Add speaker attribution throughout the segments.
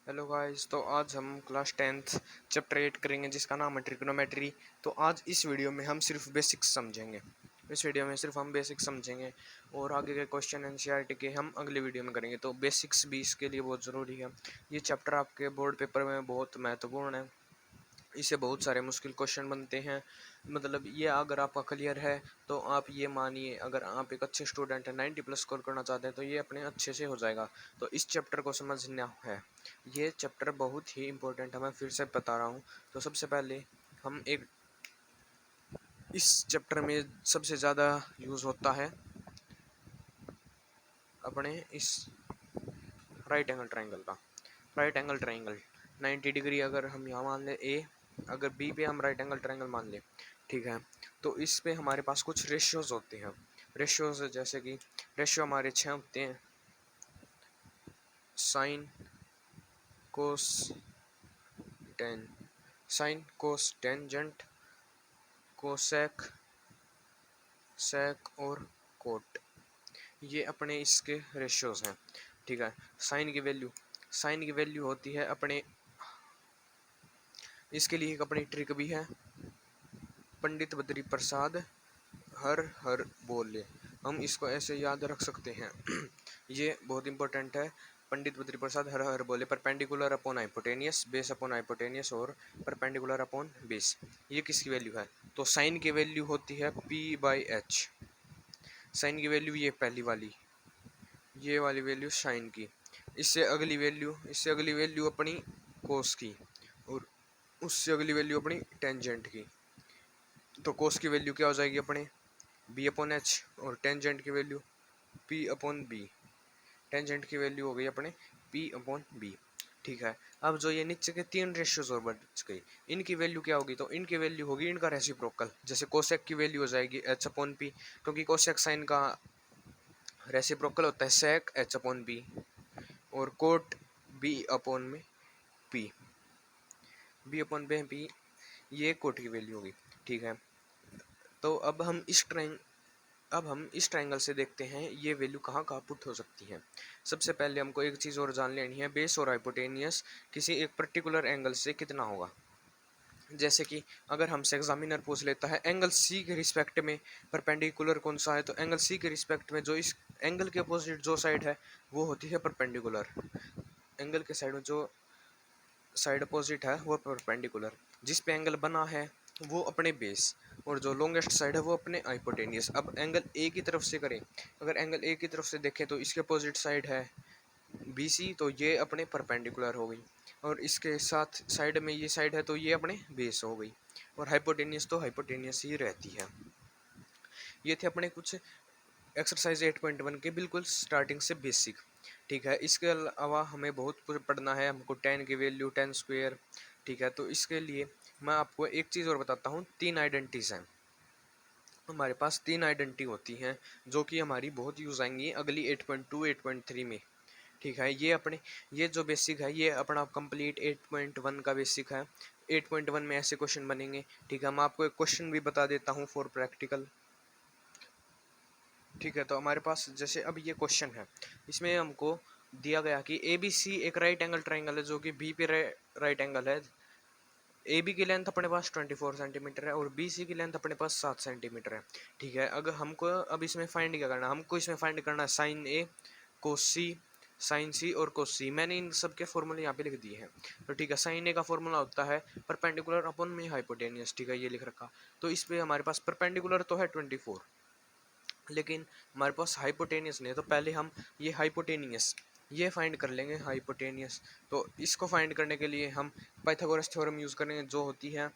Speaker 1: Hello guys. तो आज हम क्लास 10th चैप्टर 8 करेंगे जिसका नाम है ट्रिग्नोमेट्री। तो आज इस वीडियो में हम सिर्फ बेसिक्स समझेंगे। इस वीडियो में सिर्फ हम बेसिक्स समझेंगे और आगे के क्वेश्चन एनसीईआरटी के हम अगले वीडियो में करेंगे। तो बेसिक्स भी इसके लिए बहुत ज़रूरी है। ये चैप्टर आपके बोर्ड पेपर में बहुत महत्वपूर्ण है। इससे बहुत सारे मुश्किल क्वेश्चन बनते हैं। मतलब ये अगर आपका क्लियर है तो आप ये मानिए, अगर आप एक अच्छे स्टूडेंट हैं 90+ स्कोर करना चाहते हैं तो ये अपने अच्छे से हो जाएगा। तो इस चैप्टर को समझना है। ये चैप्टर बहुत ही इम्पोर्टेंट है, मैं फिर से बता रहा हूँ। तो सबसे पहले हम एक इस चैप्टर में सबसे ज़्यादा यूज़ होता है अपने इस राइट एंगल ट्राइंगल का। राइट एंगल ट्राइंगल 90 डिग्री अगर हम यहाँ मान लें ए, अगर बी पे हम राइट एंगल ट्राइंगल मान लें, ठीक है। तो इस पे हमारे पास कुछ रेशियोज होते हैं। रेशियोज जैसे कि रेशियो हमारे 6 होते हैं। Sine cos tan, sine cos tangent, cosec, sec और कोट, ये अपने इसके रेशियोज हैं, ठीक है। साइन की वैल्यू होती है अपने, इसके लिए एक अपनी ट्रिक भी है। पंडित बद्री प्रसाद हर हर बोले, हम इसको ऐसे याद रख सकते हैं। ये बहुत इंपॉर्टेंट है। पंडित बद्री प्रसाद हर हर बोले, perpendicular upon hypotenuse, base upon hypotenuse और परपेंडिकुलर अपॉन बेस। ये किसकी वैल्यू है? तो साइन की वैल्यू होती है p/h। साइन की वैल्यू ये पहली वाली, ये वाली वैल्यू साइन की। इससे अगली वैल्यू अपनी कोस की, और उससे अगली वैल्यू अपनी टेंजेंट की। तो कोस की वैल्यू क्या हो जाएगी अपने b/h, और टेंजेंट की वैल्यू p/b। टेंजेंट की वैल्यू हो गई अपने p/b, ठीक है। अब जो ये नीचे के तीन रेशियोज और बच गई, इनकी वैल्यू क्या होगी? तो इनकी वैल्यू होगी इनका रेसिप्रोकल। जैसे कोसेक की वैल्यू हो जाएगी h/p, क्योंकि कोसेक साइन का रेसिप्रोकल होता है सेक h/p, और कोट b/p, b/p, ये कोट की वैल्यू होगी, ठीक है। तो अब हम इस ट्रायंगल से देखते हैं ये वैल्यू कहाँ कहाँ पुट हो सकती है। सबसे पहले हमको एक चीज़ और जान लेनी है, बेस और हाइपोटेनियस किसी एक पर्टिकुलर एंगल से कितना होगा। जैसे कि अगर हमसे एग्जामिनर पूछ लेता है एंगल सी के रिस्पेक्ट में परपेंडिकुलर कौन सा है, तो एंगल सी के रिस्पेक्ट में जो इस एंगल के अपोजिट जो साइड है वो होती है परपेंडिकुलर। एंगल के साइड में जो साइड अपोजिट है वो परपेंडिकुलर। जिस पे एंगल बना है वो अपने बेस, और जो लॉन्गेस्ट साइड है वो अपने हाइपोटेनियस। अब एंगल ए की तरफ से करें, अगर एंगल ए की तरफ से देखें तो इसके अपोजिट साइड है बी सी, तो ये अपने परपेंडिकुलर हो गई। और इसके साथ साइड में ये साइड है तो ये अपने बेस हो गई। और हाइपोटेनियस तो हाइपोटेनियस ही रहती है। ये थे अपने कुछ एक्सरसाइज 8.1 के बिल्कुल स्टार्टिंग से बेसिक, ठीक है। इसके अलावा हमें बहुत कुछ पढ़ना है। हमको टेन की वैल्यू, टेन स्क्वेयर, ठीक है। तो इसके लिए मैं आपको एक चीज़ और बताता हूँ, तीन आइडेंटिटीज हैं हमारे पास। तीन आइडेंटिटी होती हैं जो कि हमारी बहुत यूज आएंगी अगली 8.2 8.3 में, ठीक है। ये जो बेसिक है ये अपना कंप्लीट 8.1 का बेसिक है। 8.1 में ऐसे क्वेश्चन बनेंगे, ठीक है। मैं आपको एक क्वेश्चन भी बता देता हूँ फॉर प्रैक्टिकल, ठीक है। तो हमारे पास जैसे अब ये क्वेश्चन है, इसमें हमको दिया गया कि ए बी सी एक राइट एंगल ट्राइंगल है जो कि बी पे राइट एंगल है। ए बी की लेंथ अपने पास 24 सेंटीमीटर है और बी सी की लेंथ अपने पास 7 सेंटीमीटर है, ठीक है। अगर हमको अब इसमें फाइंड क्या करना है, हमको इसमें फाइंड करना है साइन ए, कोस सी, साइन सी और कोस सी। मैंने इन सब के फॉर्मूले यहाँ पे लिख दिए हैं। तो ठीक है, साइन ए का फॉर्मूला होता है परपेंडिकुलर अपॉन में हाइपोटेनियस, ठीक है, ये लिख रखा। तो इस पे हमारे पास परपेंडिकुलर तो है 24, लेकिन हमारे पास हाइपोटेनियस नहीं है। तो पहले हम ये हाइपोटेनियस ये फाइंड कर लेंगे, हाइपोटेनियस। तो इसको फाइंड करने के लिए हम पाइथागोरस थ्योरम यूज़ करेंगे जो होती है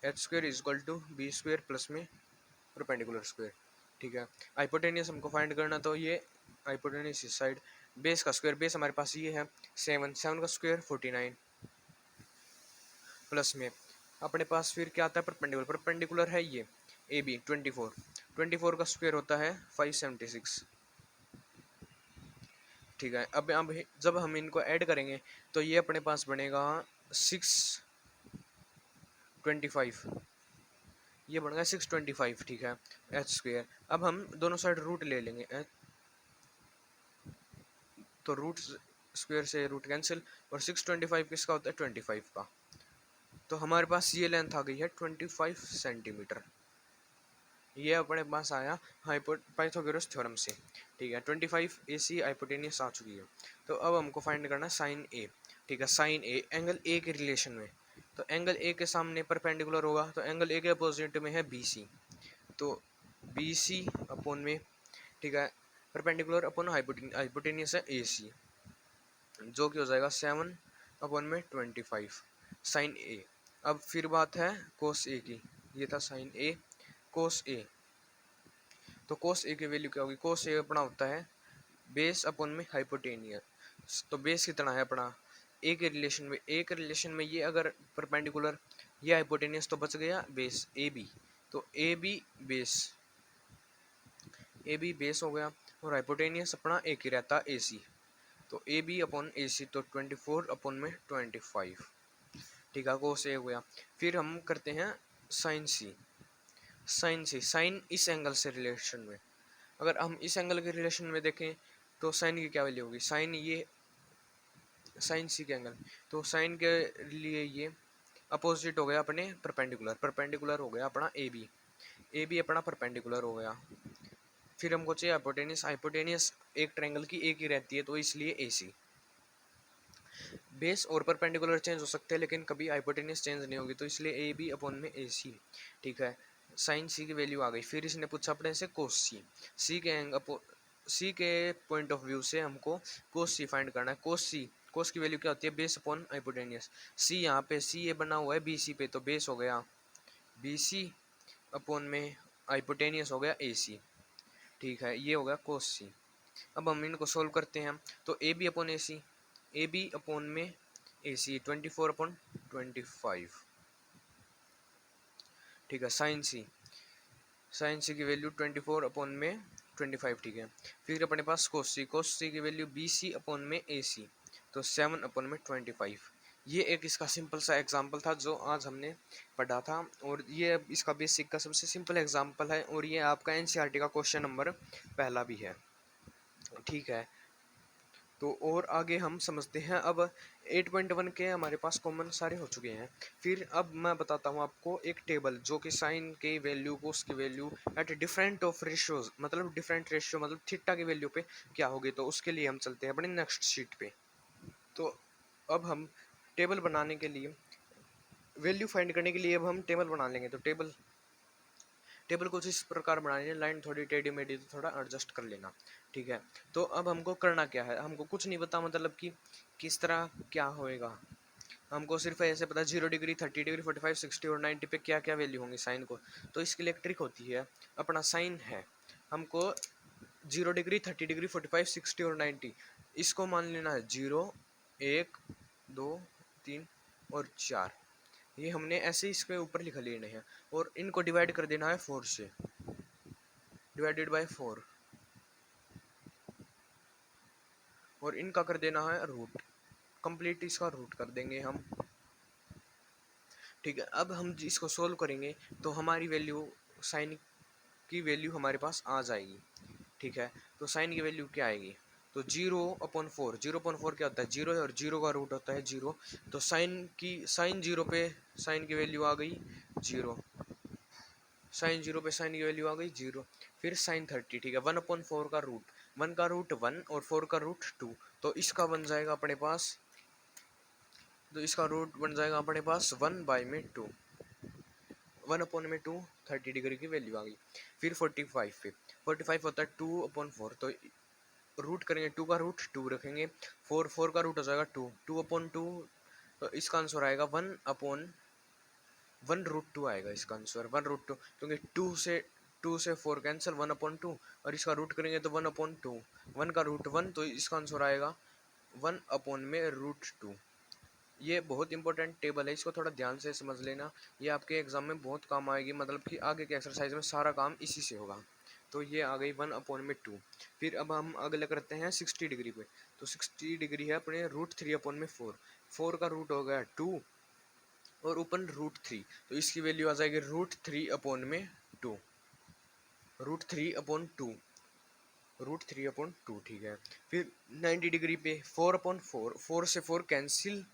Speaker 1: h² = b² प्लस में परपेंडिकुलर स्क्वायर, ठीक है। हाइपोटेनियस हमको फाइंड करना, तो ये हाइपोटेनियस इस साइड, बेस का स्क्वायर, बेस हमारे पास ये है 7, 7 का स्क्वायर 49 प्लस में अपने पास फिर क्या आता है परपेंडिकुलर, परपेंडिकुलर है ये ए बी 24, 24 का स्क्वायर होता है 576, ठीक है। अब जब हम इनको ऐड करेंगे तो ये अपने पास बनेगा 625, ये बनेगा 625, ठीक है, h²। अब हम दोनों साइड रूट ले लेंगे, तो रूट स्क्वायर से रूट कैंसिल, और 625 किसका होता है 25 का। तो हमारे पास ये लेंथ आ गई है 25 सेंटीमीटर। ये अपने पास आया पाइथागोरस थ्योरम से। ठीक है, 25 AC हाइपोटेनियस आ चुकी है। तो अब हमको फाइंड करना है साइन ए। ठीक है, साइन ए एंगल ए के रिलेशन में, तो एंगल ए के सामने परपेंडिकुलर होगा, तो एंगल ए के अपोजिट में है BC, तो BC अपॉन में, ठीक है, परपेंडिकुलर अपॉन हाइपोटेनियस है AC, जो कि हो जाएगा 7 अपॉन में 25 साइन ए। अब फिर बात है कोस ए की, ये था साइन ए, कोस ए। तो कोस ए की वैल्यू क्या होगी, कोस ए अपना होता है बेस अपॉन में हाइपोटेनियस, तो बेस कितना है अपना ए के रिलेशन में, ए के रिलेशन में ये अगर परपेंडिकुलर, ये हाइपोटेनियस तो बच गया बेस ए बी, तो A B base, A B base हो गया, और हाइपोटेनियस अपना एक ही रहता ए सी, तो ए बी अपॉन ए सी, तो 24 अपॉन में 25। ठीक है, कोस ए हो गया। फिर हम करते हैं साइन सी, साइन सी, साइन इस एंगल से रिलेशन में, अगर हम इस एंगल के रिलेशन में देखें तो साइन की क्या वैल्यू होगी, साइन ये साइन सी के एंगल, तो साइन के लिए ये अपोजिट हो गया अपने परपेंडिकुलर, परपेंडिकुलर हो गया अपना ए बी अपना परपेंडिकुलर हो गया। फिर हमको चाहिए हाइपोटेनियस, हाइपोटेनियस एक ट्रायंगल की एक ही रहती है, तो इसलिए ए सी। बेस और परपेंडिकुलर चेंज हो सकते हैं लेकिन कभी हाइपोटेनियस चेंज नहीं होगी, तो इसलिए ए बी अपॉन में ए सी। ठीक है, साइन सी की वैल्यू आ गई। फिर इसने पूछा अपने से कोस सी, सी के पॉइंट ऑफ व्यू से हमको कोस सी फाइंड करना है। कोस सी, कोस की वैल्यू क्या होती है बेस अपॉन हाइपोटेनियस। सी यहाँ पे सी ये बना हुआ है बी सी पे, तो बेस हो गया बी सी अपॉन में हाइपोटेनियस हो गया ए सी। ठीक है, ये हो गया कोस सी। अब हम इनको सोल्व करते हैं, तो A B upon A C, A B upon में ए सी 24 अपॉन 25। ठीक है, साइन सी, साइन सी की वैल्यू 24 अपॉन में 25। ठीक है, फिर अपने पास कोस सी, कोस सी की वैल्यू बी सी अपॉन में ए सी, तो 7 अपॉन में 25। ये एक इसका सिंपल सा एग्जाम्पल था जो आज हमने पढ़ा था, और ये इसका बेसिक का सबसे सिंपल एग्जाम्पल है, और ये आपका एनसीईआरटी का क्वेश्चन नंबर पहला भी है। ठीक है, तो और आगे हम समझते हैं। अब 8.1 के हमारे पास कॉमन सारे हो चुके हैं। फिर अब मैं बताता हूँ आपको एक टेबल जो कि साइन के वैल्यू को उसकी value at different of ratios, मतलब डिफरेंट रेशियो मतलब थीटा की वैल्यू पे क्या होगी, तो उसके लिए हम चलते हैं अपने नेक्स्ट शीट पे। तो अब हम टेबल बनाने के लिए, वैल्यू फाइंड करने के लिए अब हम टेबल बना लेंगे। तो टेबल टेबल कुछ इस प्रकार बनानी है, लाइन थोड़ी टेढ़ी मेढ़ी तो थोड़ा एडजस्ट कर लेना। ठीक है, तो अब हमको करना क्या है, हमको कुछ नहीं पता, मतलब कि किस तरह क्या होएगा, हमको सिर्फ ऐसे पता 0 डिग्री 30 डिग्री 45 60 और 90 पे क्या क्या वैल्यू होंगी साइन को। तो इसके लिए एक ट्रिक होती है, अपना साइन है, हमको 0 डिग्री 30 डिग्री 45 60 और 90 इसको मान लेना है 0 1 2 3 और 4। ये हमने ऐसे ही इसके ऊपर लिख लेने हैं, और इनको डिवाइड कर देना है 4 से, डिवाइडेड बाय 4, और इनका कर देना है रूट, कंप्लीट इसका रूट कर देंगे हम। ठीक है, अब हम इसको सोल्व करेंगे तो हमारी वैल्यू साइन की वैल्यू हमारे पास आ जाएगी। ठीक है, तो साइन की वैल्यू क्या आएगी, तो 0/4, 0/4 क्या होता है 0 है, और 0 का रूट होता है 0, तो साइन 0 पे साइन की वैल्यू आ गई 0, साइन 0 पे साइन की वैल्यू आ गई 0। फिर साइन 30, ठीक है, 1/4 का रूट, 1 का रूट 1 और 4 का रूट 2, तो इसका बन जाएगा अपने पास, तो इसका रूट बन जाएगा अपने पास 1/2, 1/2 30 डिग्री की वैल्यू आ गई। फिर 45 पे, 45 होता है 2/4, तो रूट करेंगे 2 का रूट 2 रखेंगे, 4 का रूट हो जाएगा 2, 2/2, तो इसका आंसर आएगा 1/1 रूट 2 आएगा इसका आंसर 1/2, क्योंकि 2 से 4 कैंसिल 1/2, और इसका रूट करेंगे तो 1/2, 1 का रूट 1, तो इसका आंसर आएगा 1/√2। ये बहुत इंपॉर्टेंट टेबल है, इसको थोड़ा ध्यान से समझ लेना, ये आपके एग्जाम में बहुत काम आएगी, मतलब कि आगे के एक्सरसाइज में सारा काम इसी से होगा। तो ये आ गई 1/2। फिर अब हम अगले करते हैं 60 डिग्री पे, तो 60 डिग्री है अपने √3/4, 4 का रूट हो गया 2 और ऊपर √3, तो इसकी वैल्यू आ जाएगी √3/2, √3/2, √3/2, ठीक है। फिर 90 डिग्री पे 4/4, 4 से 4 कैंसिल,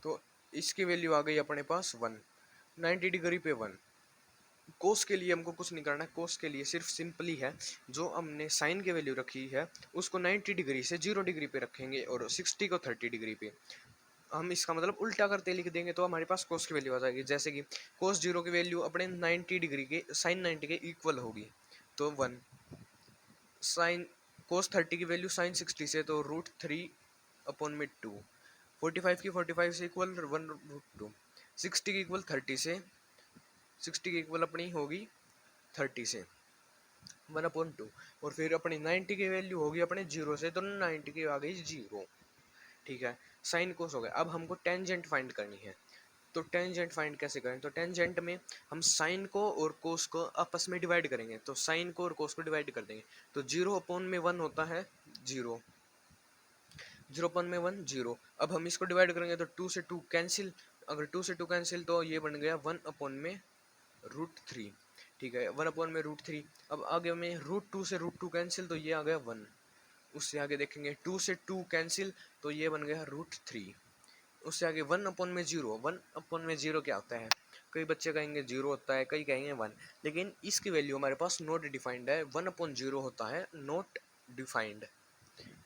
Speaker 1: तो इसकी वैल्यू आ गई अपने पास 1। 90 डिग्री पे 1। कोस के लिए हमको कुछ नहीं करना है, कोस के लिए सिर्फ सिंपली है, जो हमने साइन की वैल्यू रखी है उसको 90 डिग्री से 0 डिग्री पे रखेंगे और 60 को 30 डिग्री पे। हम इसका मतलब उल्टा करते लिख देंगे तो हमारे पास कोस की वैल्यू आ जाएगी। जैसे कि कोस 0 की वैल्यू अपने 90 डिग्री के साइन 90 के इक्वल होगी, तो 1। साइन कोस 30 की वैल्यू साइन 60 से, तो √3/2। 45 की 45 से इक्वल 1√2। 60 की इक्वल 30 से, 60 की इक्वल अपनी होगी 30 से 1/2। और फिर अपनी 90 की वैल्यू होगी अपने 0 से, तो 90 की आ गई 0, ठीक है। साइन कोस हो गया। अब हमको टेंजेंट फाइंड करनी है, तो टेंजेंट फाइंड कैसे करें? तो टेंजेंट में हम साइन को और कोस को आपस में डिवाइड करेंगे, तो साइन को और कोस को डिवाइड कर देंगे, तो 0/1 होता है 0, 0/1 0। अब हम इसको डिवाइड करेंगे तो 2 से 2 कैंसिल, अगर 2 से 2 कैंसिल तो ये बन गया 1/√3, ठीक है। 1/√3। अब आगे में √2 से √2 कैंसिल, तो ये आ गया 1। उससे आगे देखेंगे 2 से 2 कैंसिल, तो ये बन गया √3। उससे आगे 1/0। 1/0 क्या होता है? कई बच्चे कहेंगे 0 होता है, कई कहेंगे 1, लेकिन इसकी वैल्यू हमारे पास नॉट डिफाइंड है। 1/0 होता है नॉट डिफाइंड।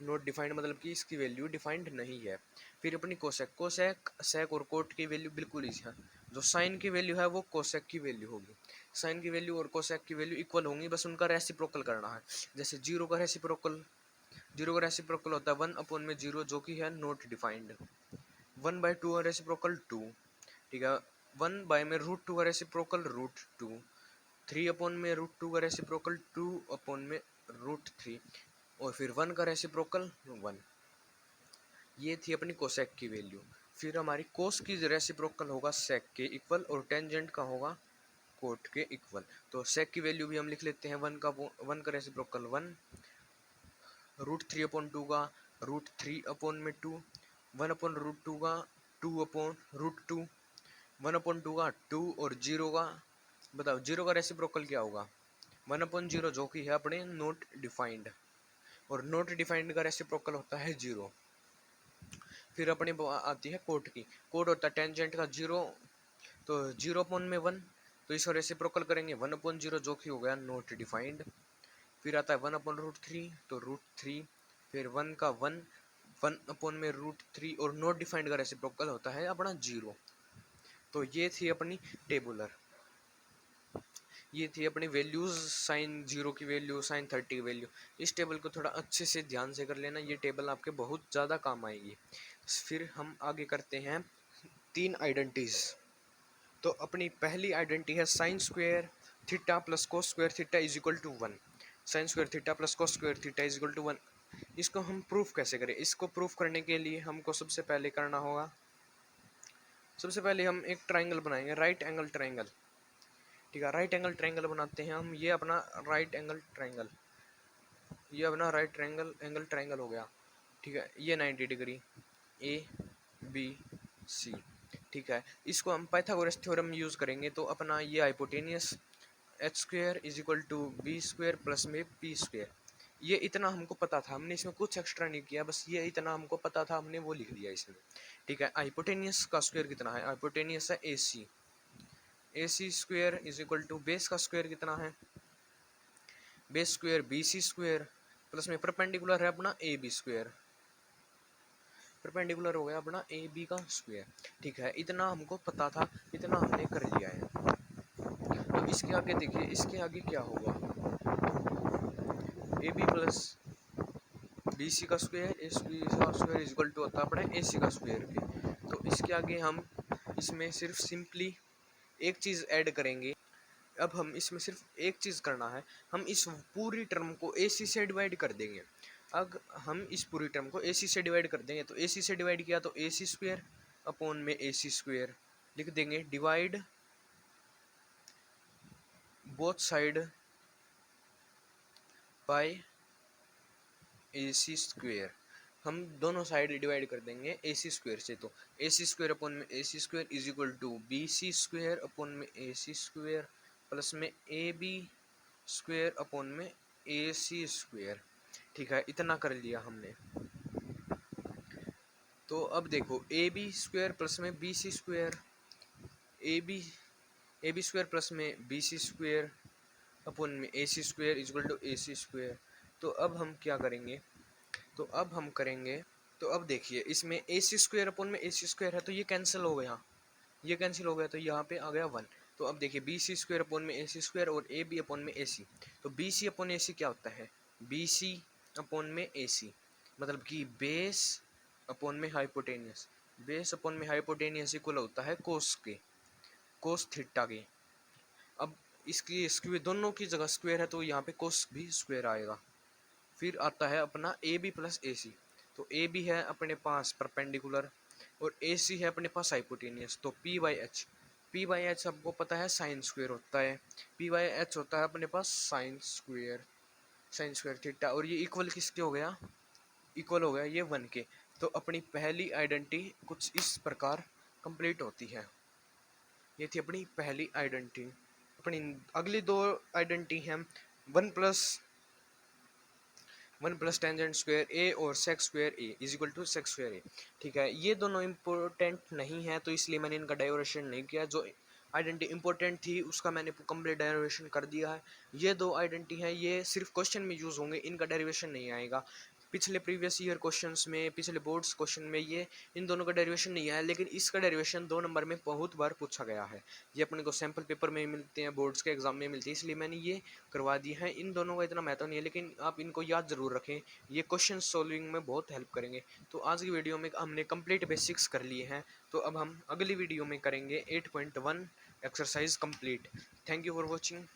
Speaker 1: नॉट डिफाइंड मतलब कि इसकी वैल्यू डिफाइंड नहीं है। फिर अपनी कोसेक, कोसेक सेक और कोट की वैल्यू बिल्कुल इजी है। जो साइन की वैल्यू है वो कोसेक की वैल्यू होगी। साइन की वैल्यू और कोसेक की वैल्यू इक्वल होंगी, बस उनका रेसिप्रोकल करना है। जैसे 0 का रेसिप्रोकल, 0 का रेसिप्रोकल होता है 1/0, जो कि है नॉट डिफाइंड। 1/2 का रेसिप्रोकल 2, ठीक है। 1/√2 का रेसिप्रोकल √2। 3/√2 का रेसिप्रोकल 2/√3। और फिर 1 का रेसिप्रोकल 1। ये थी अपनी कोसेक की वैल्यू। फिर हमारी कोस की रेसिप्रोकल होगा सेक के इक्वल, और टेंजेंट का होगा कोट के इक्वल। तो सेक की वैल्यू भी हम लिख लेते हैं, 1 का रेसिप्रोकल 1, √3/2 का √3/2, 1/√2 का 2/√2, 1/2 का 2, और 0 का, बताओ 0 का रेसिप्रोकल क्या होगा? 1/0, जो कि है अपने नॉट डिफाइंड, और नॉट डिफाइंड का रेसिप्रोकल होता है 0। फिर अपनी आती है कोट की। कोट होता है टेंजेंट का 0, तो 0/1, तो इसका रेसिप्रोकल करेंगे 1/0, जो कि हो गया नॉट डिफाइंड। फिर आता है 1/√3, तो √3। फिर 1 का 1, 1/√3, और नॉट डिफाइंड का रेसिप्रोकल होता है अपना 0। तो ये थी अपनी टेबुलर, ये थी अपनी वैल्यूज, साइन 0 की वैल्यू, साइन 30 की वैल्यू। इस टेबल को थोड़ा अच्छे से ध्यान से कर लेना, ये टेबल आपके बहुत ज़्यादा काम आएगी। फिर हम आगे करते हैं 3 आइडेंटिटीज। तो अपनी पहली आइडेंटिटी है sine square theta plus cos square theta is equal to 1। Sine square theta plus cos square theta is equal to 1। इसको हम प्रूफ कैसे करें? इसको प्रूफ करने के लिए हमको सबसे पहले करना होगा, सबसे पहले हम एक ट्राइंगल बनाएंगे, राइट एंगल ट्राइंगल, ठीक है। राइट एंगल ट्राइंगल बनाते हैं हम। ये अपना राइट एंगल ट्राइंगल, ये अपना राइट एंगल ट्राइंगल हो गया, ठीक है। ये 90 डिग्री ए बी सी, ठीक है। इसको हम पाइथागोरस थ्योरम यूज़ करेंगे, तो अपना ये hypotenuse h² is equal to b² plus में p²। ये इतना हमको पता था, हमने इसमें कुछ एक्स्ट्रा नहीं किया, बस ये इतना हमको पता था, हमने वो लिख दिया इसमें, ठीक है। हाइपोटेनियस का स्क्वायर कितना है? हाइपोटेनियस है ac² is equal to base का स्क्वायर कितना है? बेस स्क्वायर bc² प्लस में परपेंडिकुलर है अपना ab², परपेंडिकुलर हो गया अपना ab का स्क्वायर, ठीक है। इतना हमको पता था, इतना हमने कर लिया है। तो इसके आगे देखिए, इसके आगे क्या होगा? A B plus B C का स्क्वायर, ए बी का स्क्वायर इज इक्वल टू होता है अपना ए सी का स्क्वायर के। तो इसके आगे हम इसमें सिर्फ सिंपली एक चीज़ ऐड करेंगे। अब हम इसमें सिर्फ एक चीज़ करना है, हम इस पूरी टर्म को ए सी से डिवाइड कर देंगे। अब हम इस पूरी टर्म को ए सी से डिवाइड कर देंगे, तो ए सी से डिवाइड किया तो ए सी स्क्वायर अपॉन में ए सी स्क्वायर लिख देंगे, divide both side by A C square. हम दोनों साइड डिवाइड कर देंगे ए सी स्क्वेयर से, तो ए सी स्क्वेयर अपॉन में A C square is equal to B C square upon में ए सी स्क्वेयर प्लस में ए बी स्क्वेयर अपॉन में ए सी स्क्वेयर, ठीक है, इतना कर लिया हमने। तो अब देखो ए बी स्क्वायर प्लस में B C square, A B square plus में बी सी स्क्वायर अपन में A C square equal to A C square. तो अब हम क्या करेंगे, तो अब हम करेंगे, तो अब देखिए इसमें ए सी स्क्वायर अपन में ए सी स्क्वायर है तो ये कैंसिल हो गया, ये कैंसिल हो गया, तो यहाँ पे आ गया 1। तो अब देखिए बी सी स्क्वायर अपन में ए सी स्क्वायर और ए बी अपन में ए सी। तो बी सी अपन ए सी क्या होता है, बी सी अपन में ए सी मतलब कि बेस अपन में हाइपोटेनियस, बेस अपन में हाइपोटेनियस इक्वल होता है कोस के, कोस थीटा के। अब इसकी स्क्वायर दोनों की जगह स्क्वायर है तो यहाँ पे कोस भी स्क्वायर आएगा। फिर आता है अपना ए बी प्लस ए सी। तो ए बी है अपने पास परपेंडिकुलर और ए सी है अपने पास हाइपोटेनियस। तो P by H, P by H सबको पता है साइन स्क्वायर होता है, पी बाई एच होता है अपने पास sine square, sine square theta. और ये इक्वल किसके हो गया, इक्वल हो गया ये 1 के। तो अपनी पहली आइडेंटिटी कुछ इस प्रकार कंप्लीट होती है। ये थी अपनी पहली आइडेंटिटी। अपनी अगली दो आइडेंटिटी हैं one plus tangent square A और sec square A is equal to sec square A. ठीक है, ये दोनों इंपॉर्टेंट नहीं है तो इसलिए मैंने इनका डाइवर्शन नहीं किया। जो आइडेंटिटी इंपॉर्टेंट थी उसका मैंने कंप्लीट डेरिवेशन कर दिया है। ये दो आइडेंटिटी हैं, ये सिर्फ क्वेश्चन में यूज़ होंगे, इनका डेरिवेशन नहीं आएगा। पिछले प्रीवियस ईयर क्वेश्चंस में, पिछले बोर्ड्स क्वेश्चन में ये इन दोनों का डेरिवेशन नहीं आया, लेकिन इसका डेरिवेशन 2 नंबर में बहुत बार पूछा गया है। ये अपने को सैम्पल पेपर में मिलते हैं, बोर्ड्स के एग्जाम में मिलती है, इसलिए मैंने ये करवा दी है। इन दोनों का इतना महत्व नहीं है, लेकिन आप इनको याद ज़रूर रखें, ये क्वेश्चन सॉल्विंग में बहुत हेल्प करेंगे। तो आज की वीडियो में हमने कंप्लीट बेसिक्स कर लिए हैं, तो अब हम अगली वीडियो में करेंगे 8.1 exercise complete. Thank you for watching.